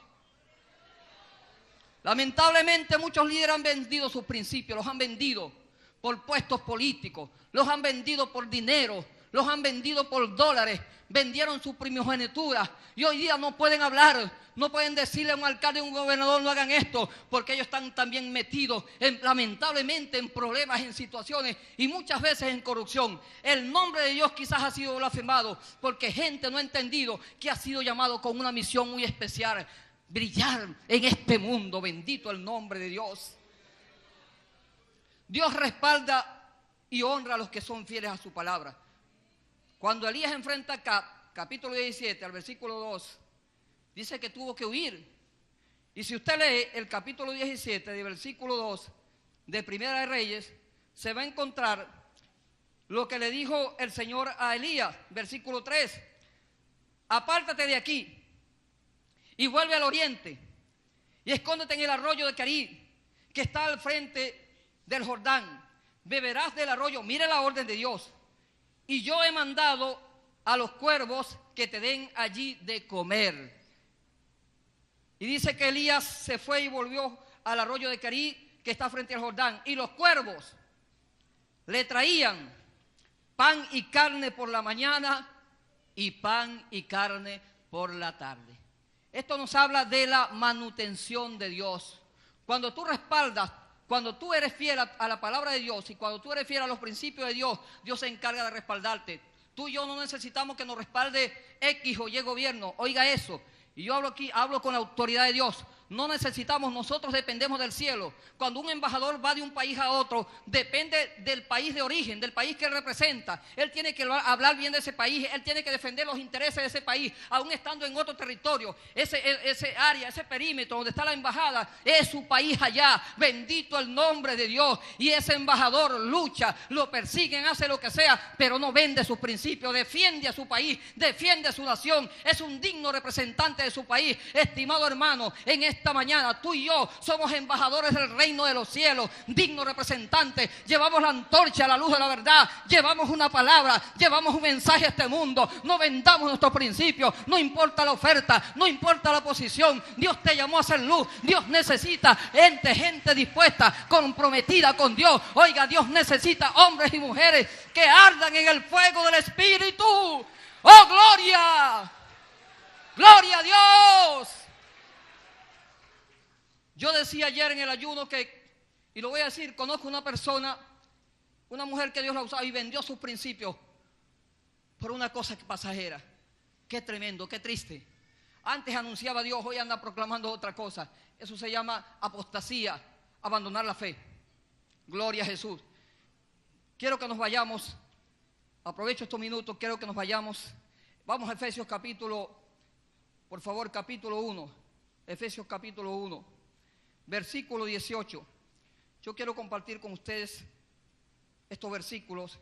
Lamentablemente muchos líderes han vendido sus principios, los han vendido por puestos políticos, los han vendido por dinero, los han vendido por dólares, vendieron su primogenitura y hoy día no pueden hablar, no pueden decirle a un alcalde y a un gobernador: no hagan esto, porque ellos están también metidos lamentablemente en problemas, en situaciones y muchas veces en corrupción. El nombre de Dios quizás ha sido blasfemado porque gente no ha entendido que ha sido llamado con una misión muy especial: brillar en este mundo. Bendito el nombre de Dios. Dios respalda y honra a los que son fieles a su palabra. Cuando Elías enfrenta acá, capítulo 17, al versículo 2, dice que tuvo que huir. Y si usted lee el capítulo 17, del versículo 2 de Primera de Reyes, se va a encontrar lo que le dijo el Señor a Elías, versículo 3: apártate de aquí y vuelve al oriente y escóndete en el arroyo de Carí, que está al frente del Jordán. Beberás del arroyo. Mire la orden de Dios. Y yo he mandado a los cuervos que te den allí de comer. Y dice que Elías se fue y volvió al arroyo de Carí, que está frente al Jordán. Y los cuervos le traían pan y carne por la mañana y pan y carne por la tarde. Esto nos habla de la manutención de Dios. Cuando tú respaldas, cuando tú eres fiel a la palabra de Dios y cuando tú eres fiel a los principios de Dios, Dios se encarga de respaldarte. Tú y yo no necesitamos que nos respalde X o Y gobierno. Oiga eso. Y yo hablo con la autoridad de Dios. No necesitamos, nosotros dependemos del cielo. Cuando un embajador va de un país a otro, depende del país de origen, del país que él representa. Él tiene que hablar bien de ese país, él tiene que defender los intereses de ese país, aún estando en otro territorio. Ese área, ese perímetro donde está la embajada, es su país allá. Bendito el nombre de Dios. Y ese embajador lucha, lo persiguen, hace lo que sea, pero no vende sus principios, defiende a su país, defiende a su nación. Es un digno representante de su país. Estimado hermano, en esta mañana tú y yo somos embajadores del reino de los cielos, dignos representantes. Llevamos la antorcha a la luz de la verdad, llevamos una palabra, llevamos un mensaje a este mundo. No vendamos nuestros principios, no importa la oferta, no importa la posición. Dios te llamó a hacer luz. Dios necesita gente dispuesta, comprometida con Dios. Oiga, Dios necesita hombres y mujeres que ardan en el fuego del Espíritu. ¡Oh, gloria! ¡Gloria a Dios! Yo decía ayer en el ayuno y lo voy a decir, conozco una persona, una mujer que Dios la usaba y vendió sus principios por una cosa pasajera. Qué tremendo, qué triste. Antes anunciaba a Dios, hoy anda proclamando otra cosa. Eso se llama apostasía, abandonar la fe. Gloria a Jesús. Quiero que nos vayamos, aprovecho estos minutos, quiero que nos vayamos. Vamos a Efesios capítulo, por favor, capítulo 1. Efesios capítulo 1, versículo 18. Yo quiero compartir con ustedes estos versículos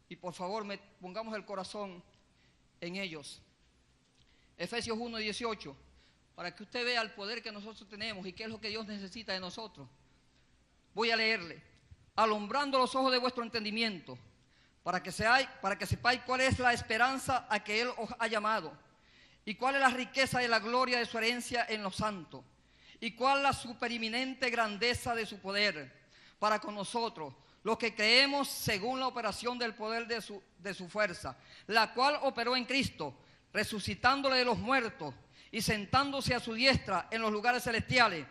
y por favor pongamos el corazón en ellos. Efesios 1, 18, para que usted vea el poder que nosotros tenemos y qué es lo que Dios necesita de nosotros. Voy a leerle. Alumbrando los ojos de vuestro entendimiento, para que sepáis cuál es la esperanza a que Él os ha llamado, y cuál es la riqueza de la gloria de su herencia en los santos, y cuál la supereminente grandeza de su poder para con nosotros, los que creemos según la operación del poder de su fuerza, la cual operó en Cristo, resucitándole de los muertos y sentándose a su diestra en los lugares celestiales.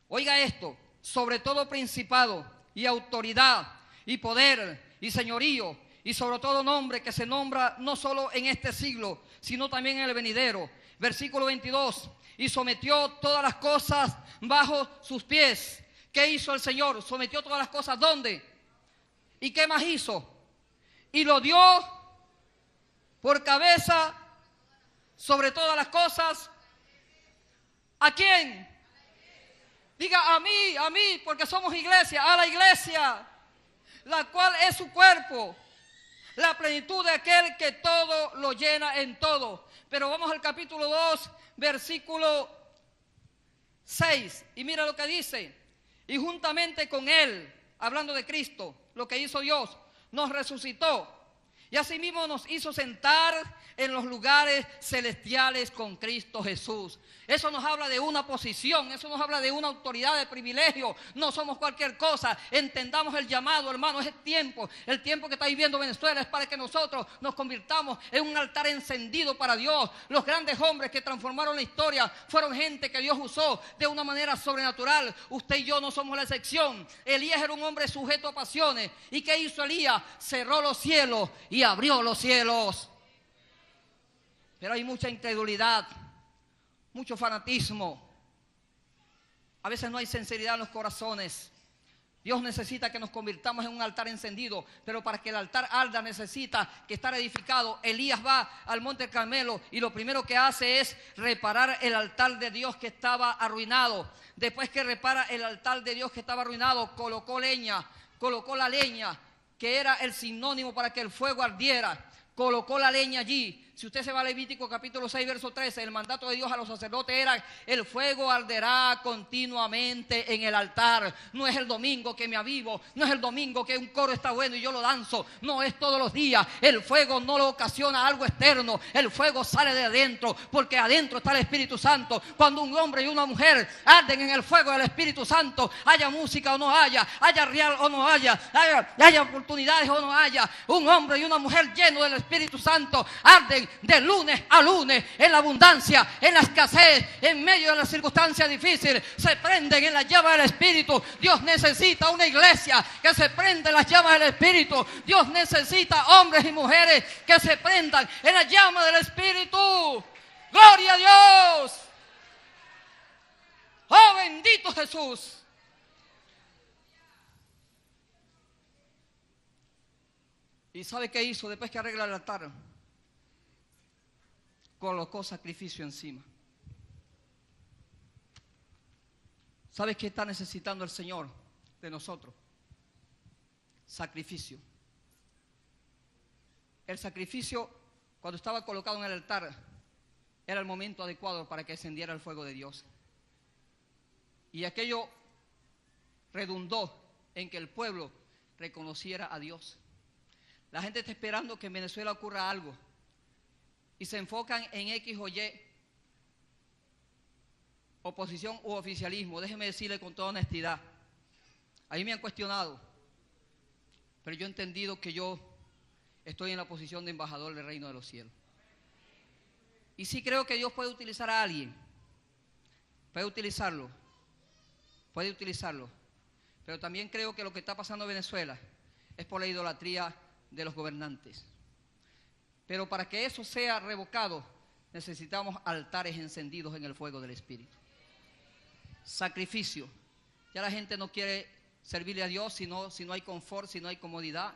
Oiga esto, sobre todo principado y autoridad y poder y señorío y sobre todo nombre que se nombra no solo en este siglo, sino también en el venidero. Versículo 22, y sometió todas las cosas bajo sus pies. ¿Qué hizo el Señor? Sometió todas las cosas, ¿dónde? ¿Y qué más hizo? Y lo dio por cabeza sobre todas las cosas. ¿A quién? Diga a mí, porque somos iglesia, a la iglesia, la cual es su cuerpo, la plenitud de aquel que todo lo llena en todo. Pero vamos al capítulo 2, versículo 6, y mira lo que dice. Y juntamente con Él, hablando de Cristo, lo que hizo Dios, nos resucitó. Y asimismo nos hizo sentar en los lugares celestiales con Cristo Jesús. Eso nos habla de una posición, eso nos habla de una autoridad, de privilegio. No somos cualquier cosa. Entendamos el llamado, hermano. Es el tiempo que está viviendo Venezuela es para que nosotros nos convirtamos en un altar encendido para Dios. Los grandes hombres que transformaron la historia fueron gente que Dios usó de una manera sobrenatural. Usted y yo no somos la excepción. Elías era un hombre sujeto a pasiones. ¿Y qué hizo Elías? Cerró los cielos y abrió los cielos. Pero hay mucha incredulidad, mucho fanatismo. A veces no hay sinceridad en los corazones. Dios necesita que nos convirtamos en un altar encendido, pero para que el altar arda necesita que estar edificado. Elías va al monte Carmelo y lo primero que hace es reparar el altar de Dios que estaba arruinado. Después que repara el altar de Dios que estaba arruinado, colocó la leña, que era el sinónimo para que el fuego ardiera. Colocó la leña allí. Si usted se va a Levítico capítulo 6, verso 13, el mandato de Dios a los sacerdotes era: el fuego arderá continuamente en el altar. No es el domingo que me avivo, no es el domingo que un coro está bueno y yo lo danzo. No es todos los días. El fuego no lo ocasiona algo externo. El fuego sale de adentro, porque adentro está el Espíritu Santo. Cuando un hombre y una mujer arden en el fuego del Espíritu Santo, haya música o no haya real o no haya oportunidades o no haya, un hombre y una mujer llenos del Espíritu Santo arden de lunes a lunes, en la abundancia, en la escasez, en medio de las circunstancias difíciles, se prenden en la llama del Espíritu. Dios necesita una iglesia que se prenda en las llamas del Espíritu. Dios necesita hombres y mujeres que se prendan en la llama del Espíritu. ¡Gloria a Dios! ¡Oh, bendito Jesús! ¿Y sabe qué hizo después que arregla el altar? Colocó sacrificio encima. ¿Sabes qué está necesitando el Señor de nosotros? Sacrificio. El sacrificio, cuando estaba colocado en el altar, era el momento adecuado para que encendiera el fuego de Dios. Y aquello redundó en que el pueblo reconociera a Dios. La gente está esperando que en Venezuela ocurra algo y se enfocan en X o Y, oposición u oficialismo. Déjeme decirle con toda honestidad, a mí me han cuestionado, pero yo he entendido que yo estoy en la posición de embajador del reino de los cielos. Y sí creo que Dios puede utilizar a alguien, puede utilizarlo, pero también creo que lo que está pasando en Venezuela es por la idolatría de los gobernantes. Pero para que eso sea revocado, necesitamos altares encendidos en el fuego del Espíritu. Sacrificio. Ya la gente no quiere servirle a Dios si no hay confort, si no hay comodidad.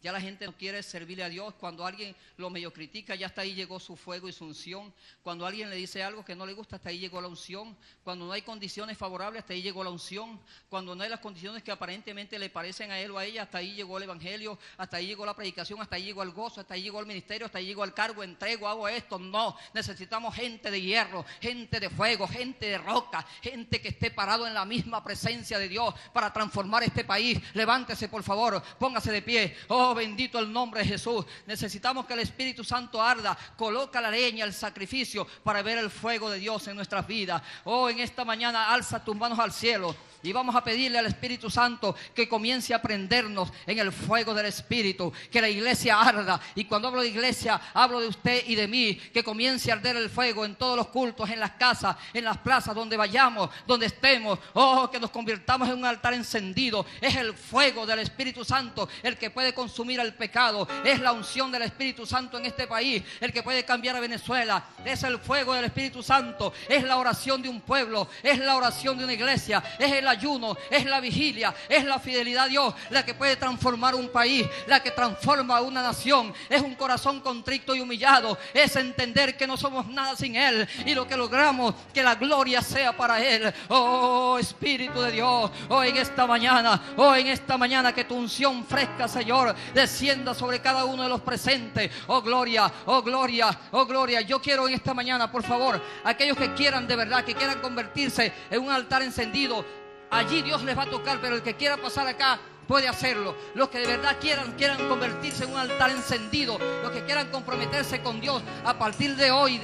Ya la gente no quiere servirle a Dios. Cuando alguien lo medio critica, ya hasta ahí llegó su fuego y su unción. Cuando alguien le dice algo que no le gusta, hasta ahí llegó la unción. Cuando no hay condiciones favorables, hasta ahí llegó la unción. Cuando no hay las condiciones que aparentemente le parecen a él o a ella, hasta ahí llegó el evangelio, hasta ahí llegó la predicación, hasta ahí llegó el gozo, hasta ahí llegó el ministerio, hasta ahí llegó el cargo, entrego, hago esto. No, necesitamos gente de hierro, gente de fuego, gente de roca, gente que esté parado en la misma presencia de Dios para transformar este país. Levántese, por favor, póngase de pie. Oh, bendito el nombre de Jesús. Necesitamos que el Espíritu Santo arda. Coloca la leña, el sacrificio, para ver el fuego de Dios en nuestras vidas. Oh, en esta mañana alza tus manos al cielo y vamos a pedirle al Espíritu Santo que comience a prendernos en el fuego del Espíritu, que la iglesia arda. Y cuando hablo de iglesia, hablo de usted y de mí, que comience a arder el fuego en todos los cultos, en las casas, en las plazas, donde vayamos, donde estemos. Oh, que nos convirtamos en un altar encendido. Es el fuego del Espíritu Santo el que puede consumir el pecado. Es la unción del Espíritu Santo en este país el que puede cambiar a Venezuela. Es el fuego del Espíritu Santo. Es la oración de un pueblo, es la oración de una iglesia, es el ayuno, es la vigilia, es la fidelidad a Dios la que puede transformar un país, la que transforma una nación. Es un corazón contrito y humillado, es entender que no somos nada sin Él y lo que logramos, que la gloria sea para Él. Oh, Espíritu de Dios, oh, en esta mañana que tu unción fresca, Señor, descienda sobre cada uno de los presentes. Oh, gloria, oh, gloria, oh, gloria. Yo quiero en esta mañana, por favor, aquellos que quieran de verdad, que quieran convertirse en un altar encendido, allí Dios les va a tocar, pero el que quiera pasar acá puede hacerlo. Los que de verdad quieran convertirse en un altar encendido, los que quieran comprometerse con Dios a partir de hoy,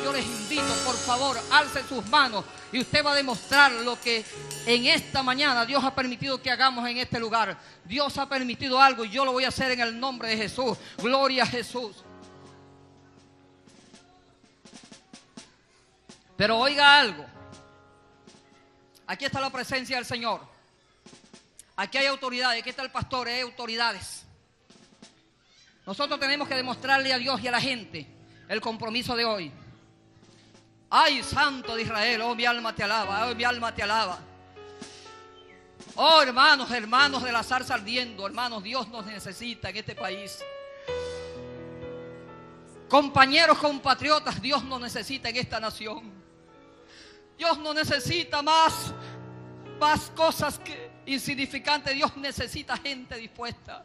yo les invito, por favor, alcen sus manos y usted va a demostrar lo que en esta mañana Dios ha permitido que hagamos en este lugar. Dios ha permitido algo y yo lo voy a hacer en el nombre de Jesús. Gloria a Jesús. Pero oiga algo. Aquí está la presencia del Señor. Aquí hay autoridades. Aquí está el pastor. Hay autoridades. Nosotros tenemos que demostrarle a Dios y a la gente el compromiso de hoy. Ay, Santo de Israel. Oh, mi alma te alaba. Oh, mi alma te alaba. Oh, hermanos de la zarza ardiendo. Hermanos, Dios nos necesita en este país. Compañeros, compatriotas, Dios nos necesita en esta nación. Dios no necesita más cosas que insignificantes. Dios necesita gente dispuesta.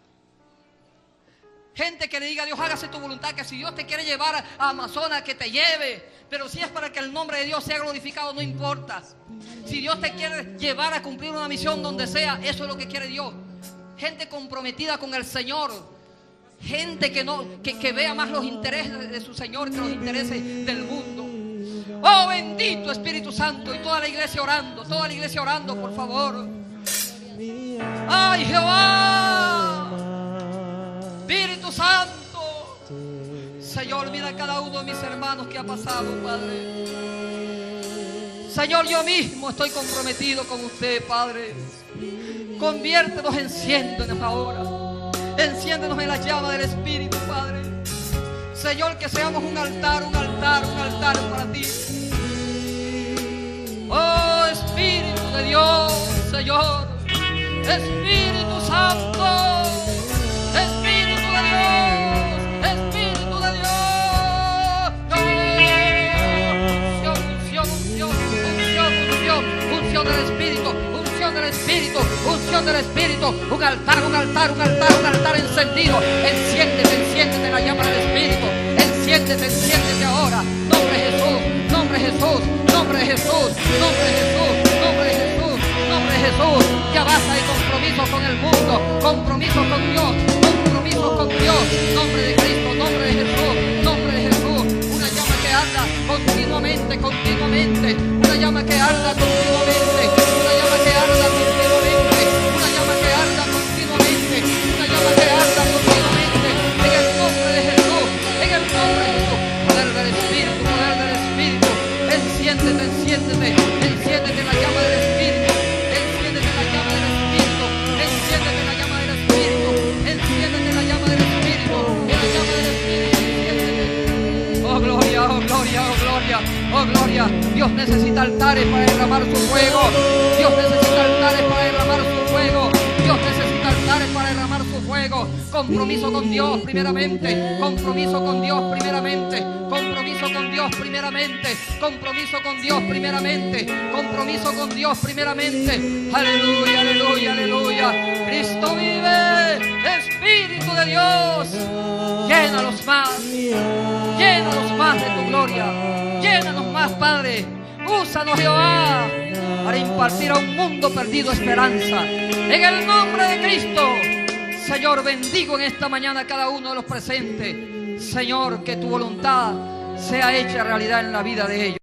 Gente que le diga a Dios, hágase tu voluntad. Que si Dios te quiere llevar a Amazonas, que te lleve. Pero si es para que el nombre de Dios sea glorificado, no importa. Si Dios te quiere llevar a cumplir una misión donde sea, eso es lo que quiere Dios. Gente comprometida con el Señor. Gente que vea más los intereses de su Señor que los intereses del mundo. Oh, bendito Espíritu Santo. Y toda la iglesia orando, por favor. Ay, Jehová, Espíritu Santo. Señor, mira a cada uno de mis hermanos que ha pasado, Padre. Señor, yo mismo estoy comprometido con usted, Padre. Conviértenos, enciéndenos ahora. Enciéndenos en la llama del Espíritu, Padre. Señor, que seamos un altar para ti. Oh, Espíritu de Dios, Señor. Espíritu Santo. Espíritu de Dios. Espíritu de Dios. Unción del Espíritu. Unción del Espíritu. Un altar encendido. Enciéndete la llama del Espíritu. Enciéndete ahora. Nombre de Jesús, nombre de Jesús, nombre de Jesús, nombre de Jesús, nombre de Jesús, nombre de Jesús. Ya basta de compromiso con el mundo, compromiso con Dios, compromiso con Dios. Nombre de Cristo, nombre de Jesús, nombre de Jesús. Una llama que arda continuamente. Una llama que arda continuamente. Una llama que arda continuamente. Una llama que arda continuamente. Una llama que arda continuamente. En el nombre de Jesús. En el nombre de Jesús. Poder del Espíritu. Enciéndete la llama del Espíritu. Enciéndete la llama del Espíritu. Enciéndete la llama del Espíritu. Enciéndete la llama del Espíritu. La llama del Espíritu. Oh, gloria. Dios necesita altares para derramar su fuego. Dios necesita altares para derramar su fuego. Dios necesita altares para derramar su fuego. Compromiso con Dios primeramente. Compromiso con Dios primeramente. Compromiso con Dios primeramente. Compromiso con Dios primeramente. Compromiso con Dios primeramente. Aleluya, aleluya, aleluya. Cristo vive. Espíritu de Dios. Llénalos más. Llénanos más de tu gloria. Llénanos más, Padre. Úsanos, Jehová, para impartir a un mundo perdido esperanza. En el nombre de Cristo, Señor, bendigo en esta mañana a cada uno de los presentes. Señor, que tu voluntad sea hecha realidad en la vida de ellos.